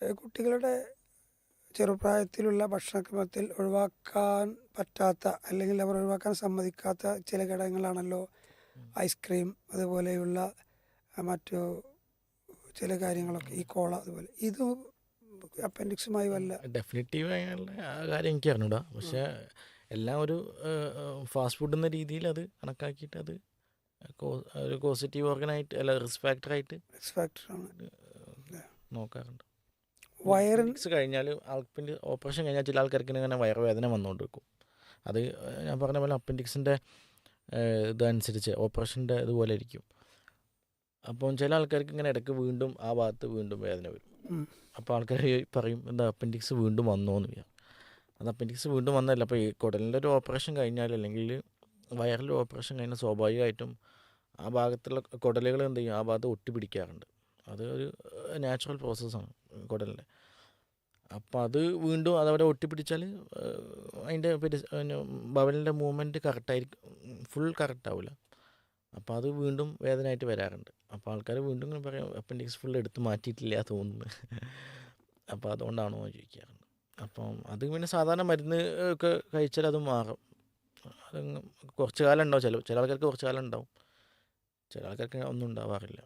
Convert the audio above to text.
കുട്ടികളുടെ ചെറുപ്രായത്തിലുള്ള ഭക്ഷണക്രമത്തിൽ ഒഴിവാക്കാൻ പറ്റാത്ത അല്ലെങ്കിൽ അവർ ഒഴിവാക്കാൻ സമ്മതിക്കാത്ത ചില ഘടകങ്ങളാണല്ലോ ഐസ്ക്രീം അതുപോലെയുള്ള മറ്റു ചില കാര്യങ്ങളൊക്കെ, ഈ കോള അതുപോലെ. ഇത് അപ്പൻഡിക്സുമായി വല്ല ഡെഫിനറ്റീവായുള്ള ആ കാര്യം എനിക്ക് അറിഞ്ഞൂടാ. പക്ഷേ എല്ലാം ഒരു ഫാസ്റ്റ് ഫുഡ് എന്ന രീതിയിൽ അത് കണക്കാക്കിയിട്ട് അത് ഒരു പോസിറ്റീവ് ഓർഗനായിട്ട് അല്ല റിസ്ക് ഫാക്ടറായിട്ട് ഫാക്ടറാണ്. നോക്കാറുണ്ട്. വയറിൻ അപ്പൻഡിക്സ് കഴിഞ്ഞാൽ ഓപ്പറേഷൻ കഴിഞ്ഞാൽ ചില ആൾക്കാർക്ക് ഇങ്ങനെ വയറുവേദന വന്നുകൊണ്ടിരിക്കും. അത് ഞാൻ പറഞ്ഞ പോലെ അപ്പൻഡിക്സിൻ്റെ ഇതനുസരിച്ച് ഓപ്പറേഷൻ്റെ ഇതുപോലെ ഇരിക്കും. അപ്പം ചില ആൾക്കാർക്ക് ഇങ്ങനെ ഇടയ്ക്ക് വീണ്ടും ആ ഭാഗത്ത് വീണ്ടും വേദന വരും. അപ്പോൾ ആൾക്കാർ പറയും എന്താ അപ്പൻഡിക്സ് വീണ്ടും വന്നോ എന്ന് പറയാം. അത് അപ്പൻഡിക്സ് വീണ്ടും വന്നതല്ല. അപ്പോൾ ഈ കുടലിൻ്റെ ഒരു ഓപ്പറേഷൻ കഴിഞ്ഞാൽ അല്ലെങ്കിൽ വയറിൽ ഓപ്പറേഷൻ കഴിഞ്ഞാൽ സ്വാഭാവികമായിട്ടും ആ ഭാഗത്തുള്ള കുടലുകൾ എന്ത് ചെയ്യും, ആ ഭാഗത്ത് ഒട്ടിപ്പിടിക്കാറുണ്ട്. അത് ഒരു നാച്ചുറൽ പ്രോസസ്സാണ് കുടലിൻ്റെ. അപ്പോൾ അത് വീണ്ടും അതവിടെ ഒട്ടിപ്പിടിച്ചാൽ അതിൻ്റെ ബവലിൻ്റെ മൂവ്മെൻറ്റ് കറക്റ്റായിരിക്കും, ഫുൾ കറക്റ്റാവില്ല. അപ്പോൾ അത് വീണ്ടും വേദനയായിട്ട് വരാറുണ്ട്. അപ്പോൾ ആൾക്കാർ വീണ്ടും ഇങ്ങനെ പറയും അപ്പൻഡിക്സ് ഫുൾ എടുത്ത് മാറ്റിയിട്ടില്ല തോന്നുന്നു. അപ്പോൾ അതുകൊണ്ടാണോ എന്ന് ചോദിക്കാറുണ്ട്. അപ്പം അത് പിന്നെ സാധാരണ മരുന്ന് ഒക്കെ കഴിച്ചാൽ അത് മാറും. അത് കുറച്ച് കാലം ഉണ്ടാവും. ചില ആൾക്കാർക്ക് കുറച്ച് കാലം ഉണ്ടാവും, ചില ആൾക്കാർക്ക് ഒന്നും ഉണ്ടാവാറില്ല.